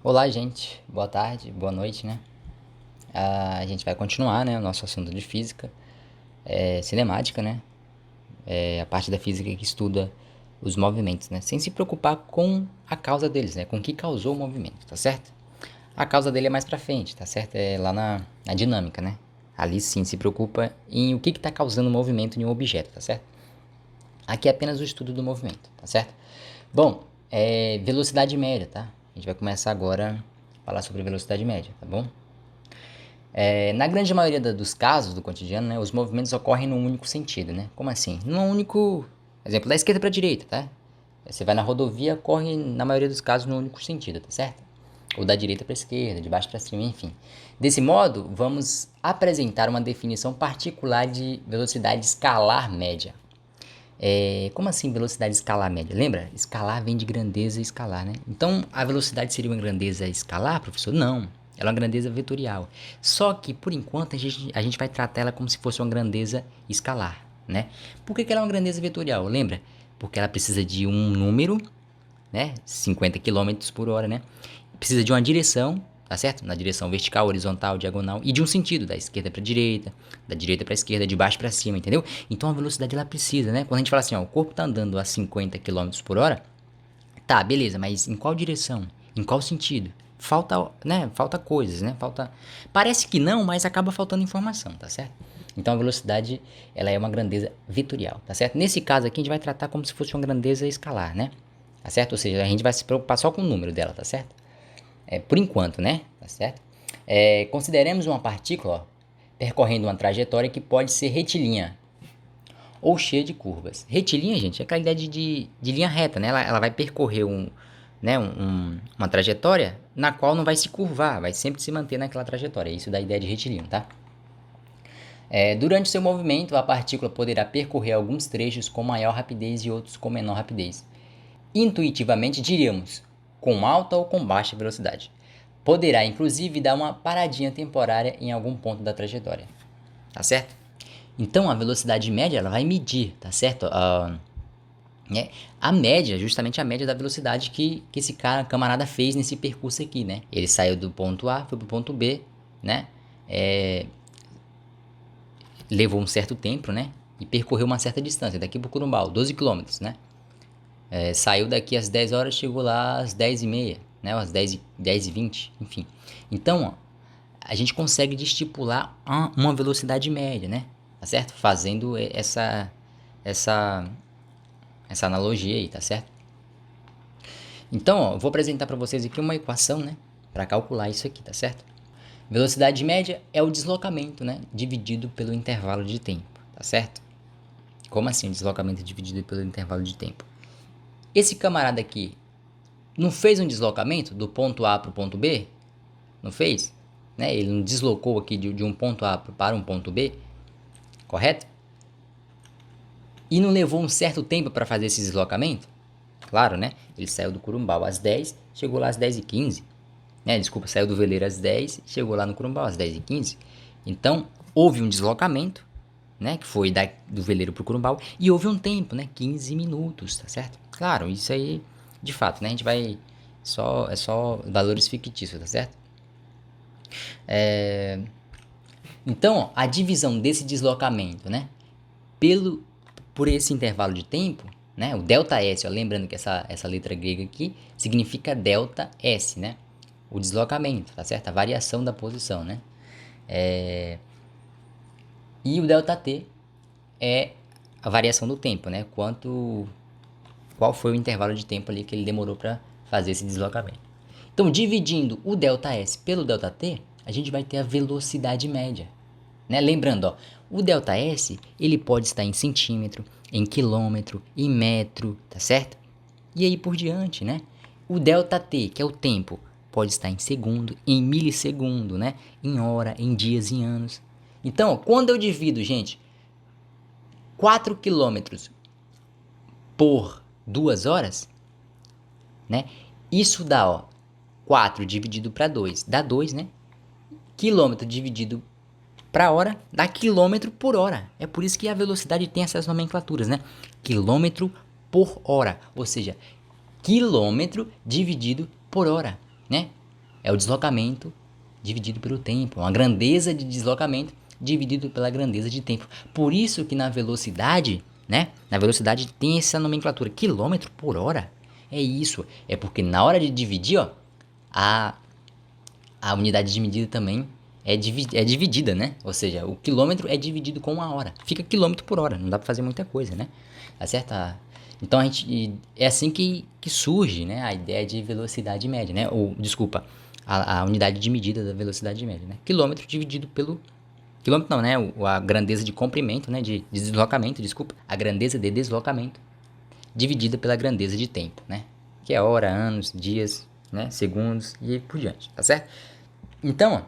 Olá, gente. Boa tarde, boa noite, né? A gente vai continuar, né, o nosso assunto de física, cinemática, né? A parte da física que estuda os movimentos, né? Sem se preocupar com a causa deles, né? Com o que causou o movimento, tá certo? A causa dele é mais pra frente, tá certo? É lá na dinâmica, né? Ali sim se preocupa em o que está causando o movimento em um objeto, tá certo? Aqui é apenas o estudo do movimento, tá certo? Bom, velocidade média, tá? A gente vai começar agora a falar sobre velocidade média, tá bom? Na grande maioria dos casos do cotidiano, né, os movimentos ocorrem num único sentido, né? Como assim? Num único, exemplo, da esquerda para a direita, tá? Você vai na rodovia, corre na maioria dos casos num único sentido, tá certo? Ou da direita para a esquerda, de baixo para cima, enfim. Desse modo, vamos apresentar uma definição particular de velocidade escalar média. Como assim velocidade escalar média? Lembra? Escalar vem de grandeza escalar, né? Então, a velocidade seria uma grandeza escalar, professor? Não. Ela é uma grandeza vetorial. Só que, por enquanto, a gente vai tratar ela como se fosse uma grandeza escalar, né? Por que ela é uma grandeza vetorial? Lembra? Porque ela precisa de um número, né? 50 quilômetros por hora, né? Precisa de uma direção, tá certo? Na direção vertical, horizontal, diagonal, e de um sentido, da esquerda para direita, da direita para esquerda, de baixo para cima, entendeu? Então a velocidade ela precisa, né? Quando a gente fala assim, ó, o corpo tá andando a 50 quilômetros por hora, tá, beleza, mas em qual direção? Em qual sentido? Falta, né? Falta coisas, né? Falta. Parece que não, mas acaba faltando informação, tá certo? Então a velocidade, ela é uma grandeza vetorial, tá certo? Nesse caso aqui a gente vai tratar como se fosse uma grandeza escalar, né? Tá certo? Ou seja, a gente vai se preocupar só com o número dela, tá certo? Por enquanto, né? Tá certo? Consideremos uma partícula ó, percorrendo uma trajetória que pode ser retilínea ou cheia de curvas. Retilínea, gente, é aquela ideia de linha reta, né? Ela vai percorrer uma trajetória na qual não vai se curvar, vai sempre se manter naquela trajetória. Isso dá a ideia de retilíneo, tá? Durante seu movimento, a partícula poderá percorrer alguns trechos com maior rapidez e outros com menor rapidez. Intuitivamente diríamos com alta ou com baixa velocidade. Poderá inclusive dar uma paradinha temporária em algum ponto da trajetória, tá certo? Então a velocidade média ela vai medir, tá certo? A média, justamente a média da velocidade que esse camarada fez nesse percurso aqui, né? Ele saiu do ponto A, foi pro ponto B, né? Levou um certo tempo, né? E percorreu uma certa distância, daqui pro Corumbau, 12 quilômetros, né? Saiu daqui às 10 horas, chegou lá às 10h30, né? Às 10h20, enfim. Então, ó, a gente consegue de estipular uma velocidade média, né? Tá certo? Fazendo essa, essa analogia aí, tá certo? Então, ó, eu vou apresentar para vocês aqui uma equação, né? Para calcular isso aqui, tá certo? Velocidade média é o deslocamento, né? Dividido pelo intervalo de tempo, tá certo? Como assim o deslocamento dividido pelo intervalo de tempo? Esse camarada aqui não fez um deslocamento do ponto A para o ponto B? Não fez? Né? Ele não deslocou aqui de um ponto A para um ponto B, correto? E não levou um certo tempo para fazer esse deslocamento? Claro, né? Ele saiu do Corumbau às 10, chegou lá às 10h15. Né? Desculpa, saiu do veleiro às 10, chegou lá no Corumbau às 10h15. Então, houve um deslocamento, né? Que foi do veleiro para o Corumbau, e houve um tempo, né? 15 minutos, tá certo? Claro, isso aí, de fato, né? A gente vai... é só valores fictícios, tá certo? Então, ó, a divisão desse deslocamento, né? Por esse intervalo de tempo, né? O ΔS, ó, lembrando que essa letra grega aqui significa ΔS, né? O deslocamento, tá certo? A variação da posição, né? E o ΔT é a variação do tempo, né? Qual foi o intervalo de tempo ali que ele demorou para fazer esse deslocamento. Então, dividindo o ΔS pelo ΔT, a gente vai ter a velocidade média. Né? Lembrando, ó, o ΔS ele pode estar em centímetro, em quilômetro, em metro, tá certo? E aí por diante, né? O ΔT, que é o tempo, pode estar em segundo, em milissegundo, né? Em hora, em dias, em anos. Então, ó, quando eu divido, gente, 4 quilômetros por 2 horas, né? Isso dá, ó, 4 dividido para 2, dá 2, né? Quilômetro dividido para hora dá quilômetro por hora. É por isso que a velocidade tem essas nomenclaturas, né? Quilômetro por hora, ou seja, quilômetro dividido por hora, né? É o deslocamento dividido pelo tempo. Uma grandeza de deslocamento dividido pela grandeza de tempo. Por isso que na velocidade, né? Na velocidade tem essa nomenclatura, quilômetro por hora. É isso. É porque na hora de dividir, ó, a, a unidade de medida também é dividida, né? Ou seja, o quilômetro é dividido com uma hora. Fica quilômetro por hora. Não dá para fazer muita coisa, né? Tá certo? Então é assim que surge, né, a ideia de velocidade média, né? Ou desculpa, a unidade de medida da velocidade média, né? Quilômetro dividido pelo quilômetro não, né? A grandeza de comprimento, né? De deslocamento, desculpa. A grandeza de deslocamento dividida pela grandeza de tempo, né? Que é hora, anos, dias, né? Segundos e por diante, tá certo? Então, ó,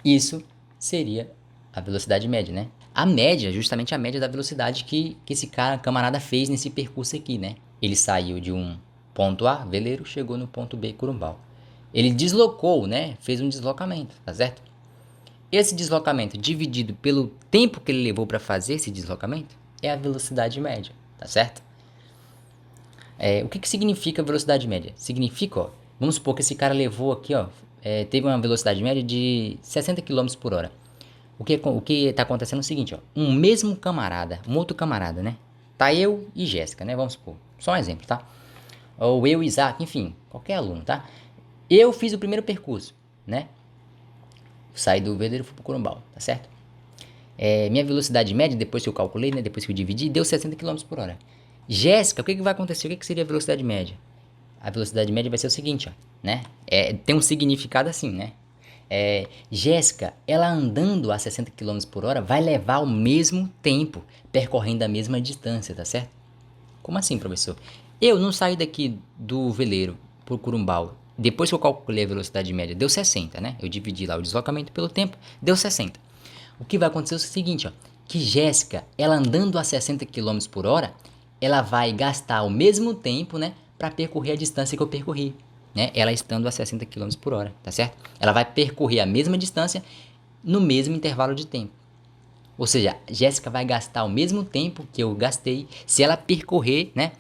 isso seria a velocidade média, né? A média, justamente a média da velocidade que esse camarada fez nesse percurso aqui, né? Ele saiu de um ponto A, veleiro, chegou no ponto B, Curumbau. Ele deslocou, né? Fez um deslocamento, tá certo? Esse deslocamento dividido pelo tempo que ele levou para fazer esse deslocamento é a velocidade média, tá certo? O que significa velocidade média? Significa, ó, vamos supor que esse cara levou aqui, ó, teve uma velocidade média de 60 km por hora. O que tá acontecendo é o seguinte, ó, um mesmo camarada, um outro camarada, né? Tá eu e Jéssica, né? Vamos supor, só um exemplo, tá? Ou eu e Isaac, enfim, qualquer aluno, tá? Eu fiz o primeiro percurso, né? Saí do Veleiro e fui pro Corumbau, tá certo? Minha velocidade média, depois que eu calculei, né? Depois que eu dividi, deu 60 km por hora. Jéssica, o que vai acontecer? O que seria a velocidade média? A velocidade média vai ser o seguinte, ó, né? Tem um significado assim, né? Jéssica, ela andando a 60 km por hora vai levar o mesmo tempo, percorrendo a mesma distância, tá certo? Como assim, professor? Eu não saí daqui do Veleiro pro Curumbau. Depois que eu calculei a velocidade média, deu 60, né? Eu dividi lá o deslocamento pelo tempo, deu 60. O que vai acontecer é o seguinte, ó, que Jéssica, ela andando a 60 km por hora, ela vai gastar o mesmo tempo, né, para percorrer a distância que eu percorri, né? Ela estando a 60 km por hora, tá certo? Ela vai percorrer a mesma distância no mesmo intervalo de tempo. Ou seja, Jéssica vai gastar o mesmo tempo que eu gastei se ela percorrer, né?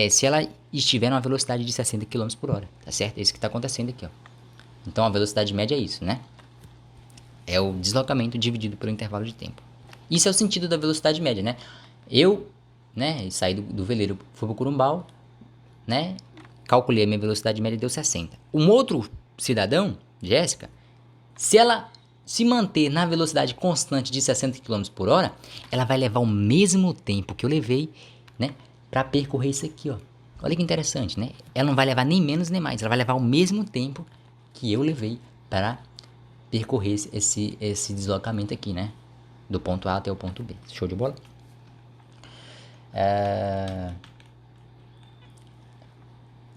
Se ela estiver numa velocidade de 60 km por hora, tá certo? É isso que está acontecendo aqui, ó. Então a velocidade média é isso, né? É o deslocamento dividido pelo intervalo de tempo. Isso é o sentido da velocidade média, né? Eu, né, saí do veleiro, fui pro Curumbau, né? Calculei a minha velocidade média e deu 60. Um outro cidadão, Jéssica, se ela se manter na velocidade constante de 60 km por hora, ela vai levar o mesmo tempo que eu levei, né, para percorrer isso aqui, ó. Olha que interessante, né? Ela não vai levar nem menos nem mais, ela vai levar o mesmo tempo que eu levei para percorrer esse deslocamento aqui, né? Do ponto A até o ponto B. Show de bola?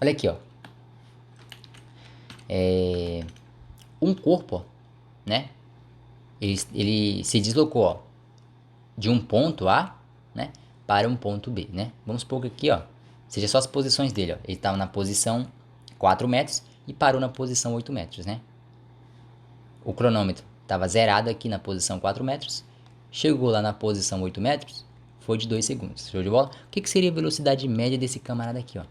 Olha aqui, ó. Um corpo, ó, né? Ele se deslocou, ó, de um ponto A, né, para um ponto B, né? Vamos supor que aqui, ó, seja só as posições dele, ó. Ele estava na posição 4 metros e parou na posição 8 metros, né? O cronômetro estava zerado aqui na posição 4 metros, chegou lá na posição 8 metros, foi de 2 segundos. Show de bola? O que seria a velocidade média desse camarada aqui, ó?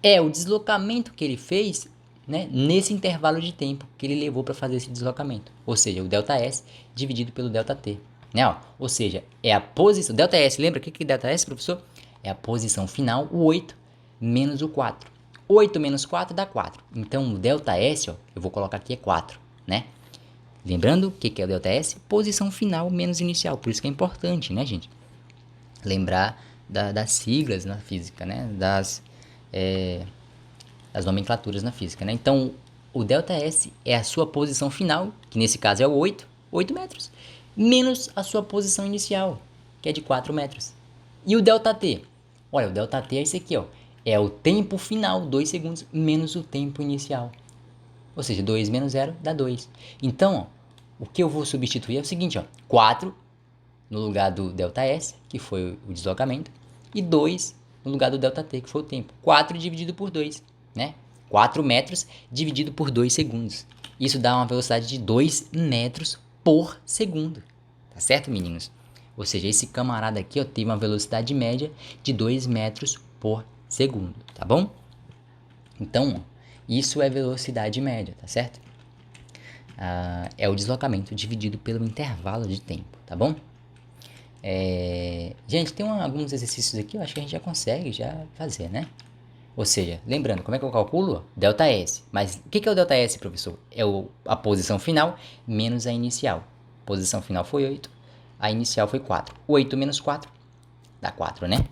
É o deslocamento que ele fez, né, nesse intervalo de tempo que ele levou para fazer esse deslocamento. Ou seja, o ΔS dividido pelo ΔT. Né, ó? Ou seja, é a posição... ΔS, lembra o que é ΔS, professor? É a posição final, o 8, menos o 4. 8 menos 4 dá 4. Então, o ΔS, ó, eu vou colocar aqui é 4, né? Lembrando o que é o ΔS? Posição final menos inicial. Por isso que é importante, né, gente? Lembrar das siglas na física, né? Das nomenclaturas na física, né? Então, o ΔS é a sua posição final, que nesse caso é o 8 metros, menos a sua posição inicial, que é de 4 metros. E o ΔT? Olha, o ΔT é esse aqui, ó. É o tempo final, 2 segundos, menos o tempo inicial. Ou seja, 2 menos 0 dá 2. Então, ó, o que eu vou substituir é o seguinte, ó. 4 no lugar do ΔS, que foi o deslocamento, e 2 no lugar do ΔT, que foi o tempo. 4 dividido por 2, né? 4 metros dividido por 2 segundos. Isso dá uma velocidade de 2 metros por segundo. Tá certo, meninos? Ou seja, esse camarada aqui, ó, teve uma velocidade média de 2 metros por segundo, tá bom? Então, Isso é velocidade média, tá certo? É o deslocamento dividido pelo intervalo de tempo, tá bom? Gente, tem alguns exercícios aqui, eu acho que a gente já consegue fazer, né? Ou seja, lembrando, como é que eu calculo? Delta S. Mas o que é o delta S, professor? É a posição final menos a inicial. A posição final foi 8, a inicial foi 4. 8 menos 4 dá 4, né?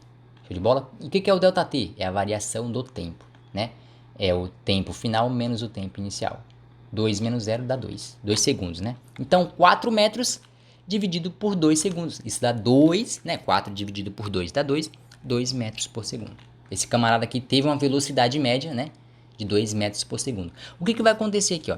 Show de bola? E o que é o delta T? É a variação do tempo, né? É o tempo final menos o tempo inicial. 2 menos 0 dá 2. 2 segundos, né? Então, 4 metros dividido por 2 segundos. Isso dá 2, né? 4 dividido por 2 dá 2. 2 metros por segundo. Esse camarada aqui teve uma velocidade média, né? De 2 metros por segundo. O que vai acontecer aqui, ó?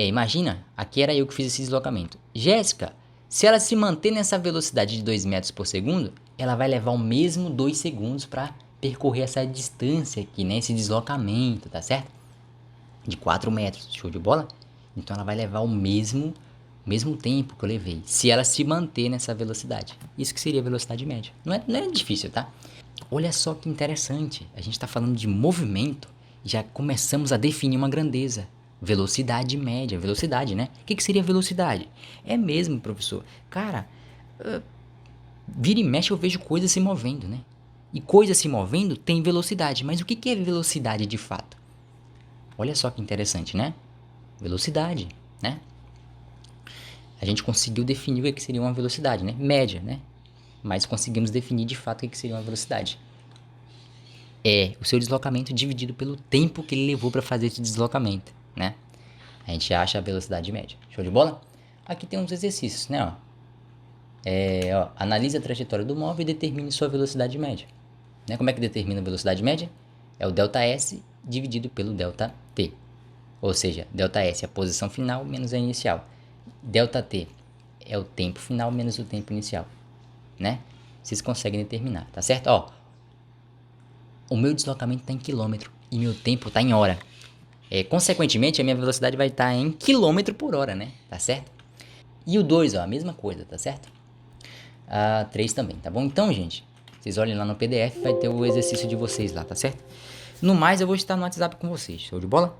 Imagina, aqui era eu que fiz esse deslocamento. Jéssica, se ela se manter nessa velocidade de 2 metros por segundo, ela vai levar o mesmo 2 segundos para percorrer essa distância aqui, né? Esse deslocamento, tá certo? De 4 metros, show de bola? Então ela vai levar o mesmo tempo que eu levei, se ela se manter nessa velocidade. Isso que seria a velocidade média. Não é difícil, tá? Olha só que interessante, a gente está falando de movimento, já começamos a definir uma grandeza. Velocidade média, velocidade, né? O que seria velocidade? É mesmo, professor. Cara, vira e mexe eu vejo coisas se movendo, né? E coisas se movendo tem velocidade, mas o que é velocidade de fato? Olha só que interessante, né? Velocidade, né? A gente conseguiu definir o que seria uma velocidade, né? Média, né? Mas conseguimos definir de fato o que seria uma velocidade. É o seu deslocamento dividido pelo tempo que ele levou para fazer esse deslocamento, né? A gente acha a velocidade média. Show de bola? Aqui tem uns exercícios, né? Analise a trajetória do móvel e determine sua velocidade média. Né? Como é que determina a velocidade média? É o delta S dividido pelo delta T. Ou seja, delta S é a posição final menos a inicial. Delta T é o tempo final menos o tempo inicial, né? Vocês conseguem determinar, tá certo? Ó, o meu deslocamento está em quilômetro e meu tempo está em hora. Consequentemente, a minha velocidade vai estar em quilômetro por hora, né? Tá certo? E o 2, ó, a mesma coisa, tá certo? A 3 também, tá bom? Então, gente, vocês olhem lá no PDF, vai ter o exercício de vocês lá, tá certo? No mais, eu vou estar no WhatsApp com vocês, show de bola?